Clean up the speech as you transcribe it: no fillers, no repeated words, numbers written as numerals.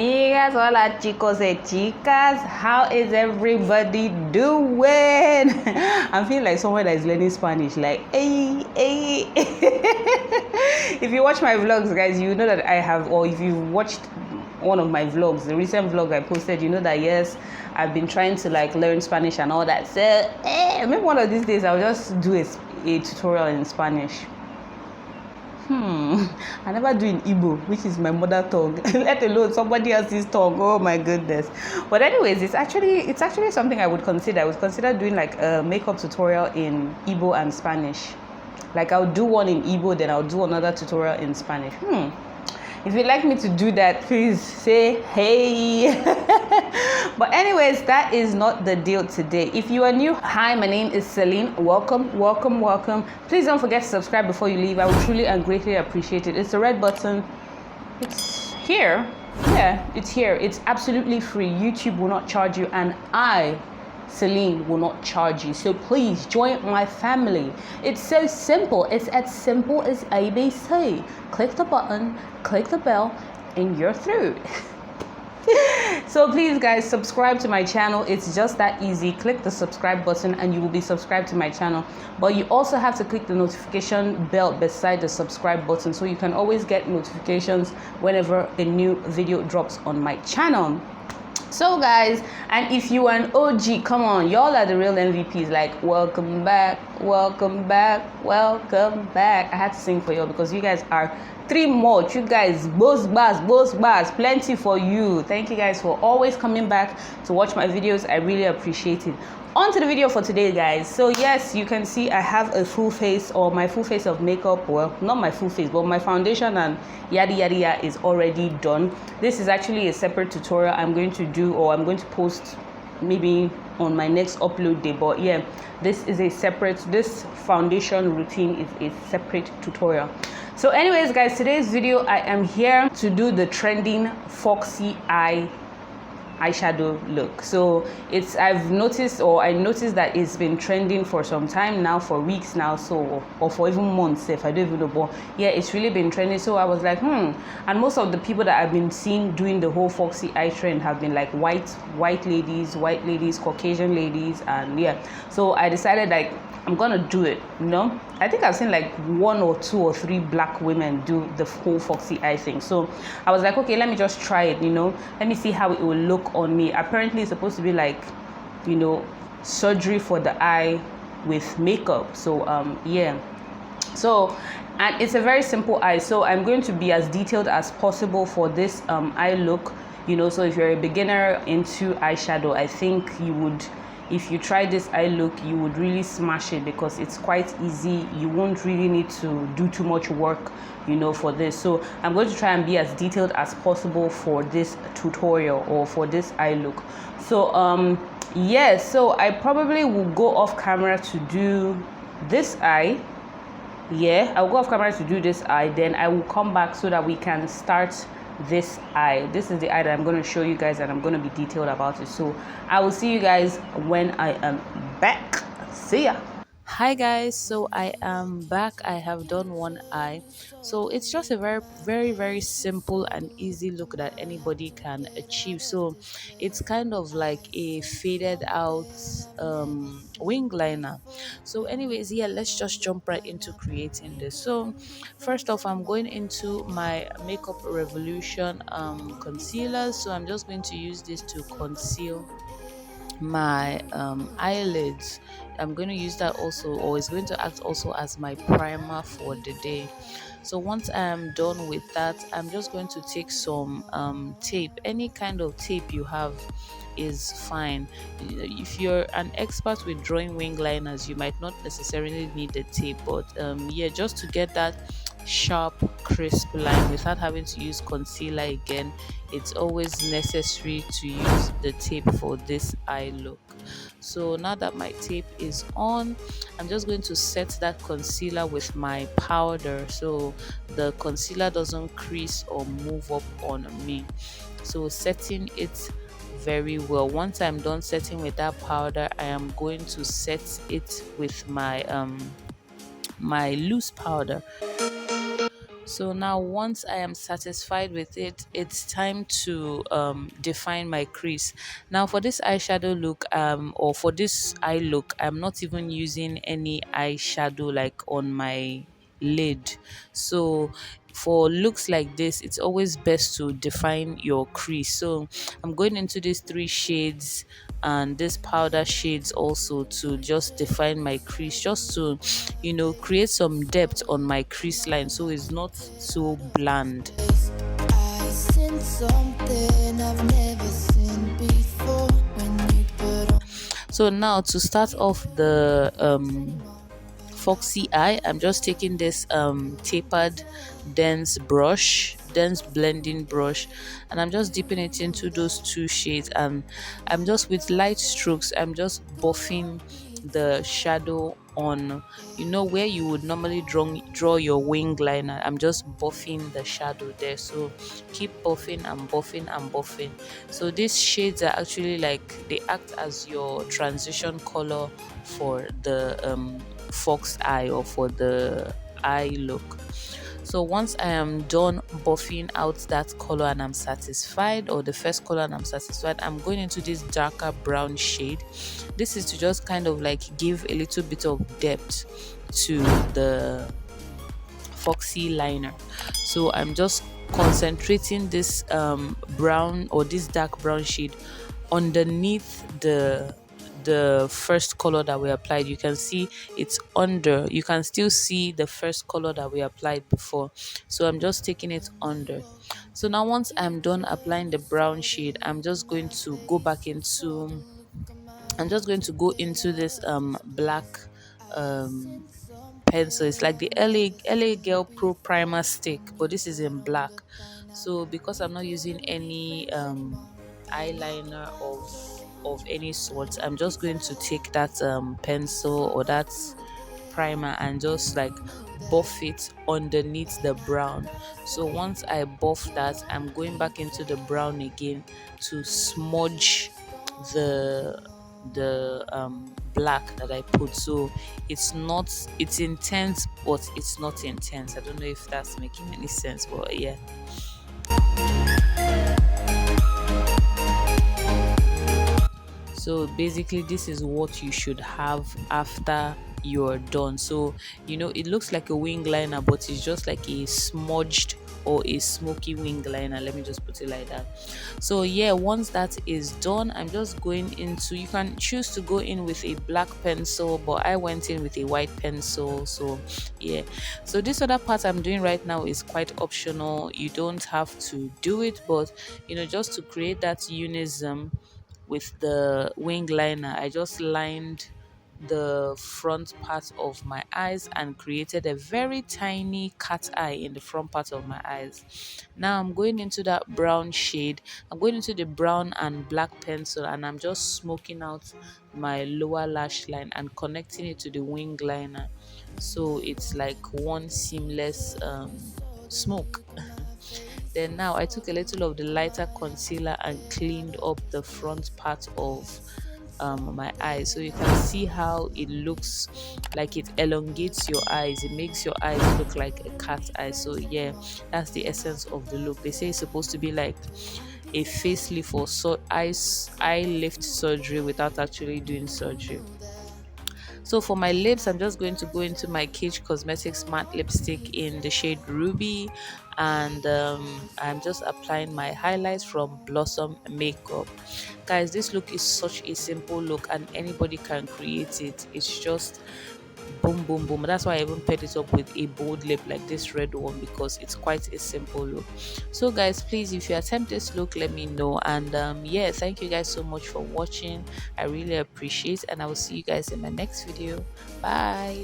amigas, hola chicos y chicas, how is everybody doing? I'm feeling like someone that is learning Spanish, like, hey, hey. If you watch my vlogs, guys, you know that I have, or if you've watched one of my vlogs, the recent vlog I posted, you know that yes, I've been trying to like learn Spanish and all that. So, maybe one of these days I'll just do a tutorial in Spanish. I never do in Igbo, which is my mother tongue, let alone somebody else's tongue. Oh my goodness. But anyways, it's actually something I would consider. I would consider doing like a makeup tutorial in Igbo and Spanish. Like I'll do one in Igbo, then I'll do another tutorial in Spanish. If you'd like me to do that, please say hey. But anyways, that is not the deal today. If you are new, hi, my name is Celine. Welcome. Please don't forget to subscribe before you leave. I would truly and greatly appreciate it. It's the red button. It's here. Yeah, it's here. It's absolutely free. YouTube will not charge you, and Celine will not charge you. So please join my family. It's so simple. It's as simple as ABC. Click the button, click the bell, and you're through. So please guys, subscribe to my channel. It's just that easy. Click the subscribe button and you will be subscribed to my channel. But you also have to click the notification bell beside the subscribe button so you can always get notifications whenever a new video drops on my channel. So guys, and if you are an OG, come on, y'all are the real MVPs. Like, welcome back. I had to sing for y'all because you guys are three more. You guys, boss bars, plenty for you. Thank you guys for always coming back to watch my videos. I really appreciate it. On to the video for today, guys. So yes, you can see I have a full face, or my full face of makeup. Well, not my full face, but my foundation and yada yada is already done. This is actually a separate tutorial I'm going to do, or I'm going to post maybe on my next upload day. But yeah, this foundation routine is a separate tutorial. So anyways guys, today's video I am here to do the trending foxy eyeshadow look. So I noticed that it's been trending for some time now, for weeks now, so, or for even months if I don't even know, but yeah, it's really been trending. So I was like, and most of the people that I've been seeing doing the whole foxy eye trend have been like white ladies, Caucasian ladies, and yeah, so I decided like I'm gonna do it, you know. I think I've seen like 1 or 2 or 3 black women do the whole foxy eye thing. So I was like, okay, let me just try it, you know. Let me see how it will look on me. Apparently it's supposed to be like, you know, surgery for the eye with makeup. So yeah. So, and it's a very simple eye. So I'm going to be as detailed as possible for this eye look, you know. So if you're a beginner into eyeshadow, I think you would, if you try this eye look, you would really smash it because it's quite easy. You won't really need to do too much work, you know, for this. So I'm going to try and be as detailed as possible for this tutorial, or for this eye look. So yeah, so I probably will go off camera to do this eye. Yeah, I'll go off camera to do this eye, then I will come back so that we can start this eye. This is the eye that I'm going to show you guys, and I'm going to be detailed about it. So I will see you guys when I am back. See ya. Hi guys, so I am back. I have done one eye. So it's just a very simple and easy look that anybody can achieve. So it's kind of like a faded out wing liner. So anyways, yeah, let's just jump right into creating this. So first off, I'm going into my Makeup Revolution concealer. So I'm just going to use this to conceal my eyelids. I'm going to use that also, or it's going to act also as my primer for the day. So once I'm done with that, I'm just going to take some tape. Any kind of tape you have is fine. If you're an expert with drawing wing liners, you might not necessarily need the tape, but yeah, just to get that sharp crisp line without having to use concealer again, it's always necessary to use the tape for this eye look. So now that my tape is on, I'm just going to set that concealer with my powder so the concealer doesn't crease or move up on me. So setting it very well. Once I'm done setting with that powder, I am going to set it with my my loose powder. So now once I am satisfied with it, it's time to define my crease. Now for this eyeshadow look, or for this eye look, I'm not even using any eyeshadow like on my lid. So for looks like this, it's always best to define your crease. So I'm going into these three shades and this powder shades also to just define my crease, just to create some depth on my crease line so it's not so bland. I seen something I've never seen before when you put on. So now to start off the foxy eye, I'm just taking this tapered dense blending brush, and I'm just dipping it into those two shades, and I'm just with light strokes, I'm just buffing the shadow on, where you would normally draw your wing liner. I'm just buffing the shadow there, so keep buffing and buffing and buffing. So these shades are actually like, they act as your transition color for the fox eye, or for the eye look. So once I am done buffing out that color and I'm satisfied, or the first color and I'm satisfied, I'm going into this darker brown shade. This is to just kind of like give a little bit of depth to the foxy liner. So I'm just concentrating this brown, or this dark brown shade underneath the first color that we applied. You can see it's under, you can still see the first color that we applied before, so I'm just taking it under. So now once I'm done applying the brown shade, I'm just going to go into this black um pencil. It's like the LA Girl Pro Primer Stick, but this is in black. So because I'm not using any eyeliner of any sort, I'm just going to take that pencil or that primer and just like buff it underneath the brown. So once I buff that, I'm going back into the brown again to smudge the black that I put. So it's intense, but it's not intense. I don't know if that's making any sense, but yeah. So basically this is what you should have after you're done. So it looks like a wing liner, but it's just like a smudged or a smoky wing liner, let me just put it like that. So yeah, once that is done, I'm just going into, you can choose to go in with a black pencil, but I went in with a white pencil. So yeah, so this other part I'm doing right now is quite optional, you don't have to do it, but just to create that unison with the wing liner, I just lined the front part of my eyes and created a very tiny cat eye in the front part of my eyes. Now I'm going into that brown shade, I'm going into the brown and black pencil, and I'm just smoking out my lower lash line and connecting it to the wing liner, so it's like one seamless smoke. Then now I took a little of the lighter concealer and cleaned up the front part of my eyes, so you can see how it looks like it elongates your eyes, it makes your eyes look like a cat eye. So yeah, that's the essence of the look. They say it's supposed to be like a facelift or eye lift surgery without actually doing surgery. So for my lips, I'm just going to go into my Cage Cosmetics matte lipstick in the shade Ruby, and I'm just applying my highlights from Blossom Makeup. Guys, this look is such a simple look and anybody can create it. It's just boom boom boom. That's why I even paired it up with a bold lip like this red one, because it's quite a simple look. So guys, please, if you attempt this look, let me know. And yeah, thank you guys so much for watching, I really appreciate, and I will see you guys in my next video. Bye.